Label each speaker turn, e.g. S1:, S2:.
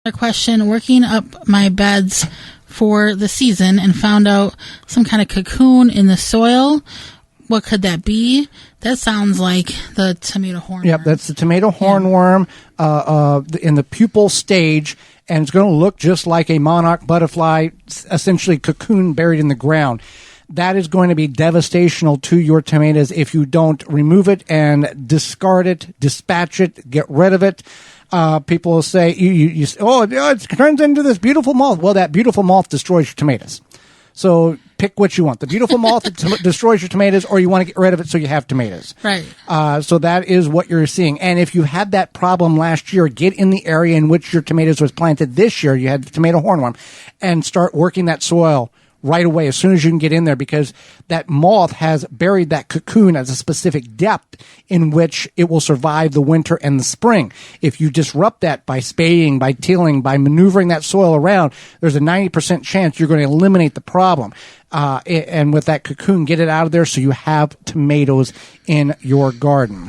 S1: A question, working up my beds for the season and found out some kind of cocoon in the soil. What could that be? That sounds like the tomato hornworm.
S2: Yep, that's the tomato hornworm in the pupal stage, and it's going to look just like a monarch butterfly, essentially cocoon buried in the ground. That is going to be devastational to your tomatoes if you don't remove it and discard it, dispatch it, get rid of it. People will say, it turns into this beautiful moth. Well, that beautiful moth destroys your tomatoes. So pick what you want. The beautiful moth destroys your tomatoes, or you want to get rid of it so you have tomatoes.
S1: Right.
S2: So that is what you're seeing. And if you had that problem last year, get in the area in which your tomatoes was planted this year. You had the tomato hornworm, and start working that soil right away as soon as you can get in there, because that moth has buried that cocoon at a specific depth in which it will survive the winter and the spring. If you disrupt that by spading, by tilling, by maneuvering that soil around, there's a 90% chance you're going to eliminate the problem. And with that cocoon, get it out of there so you have tomatoes in your garden.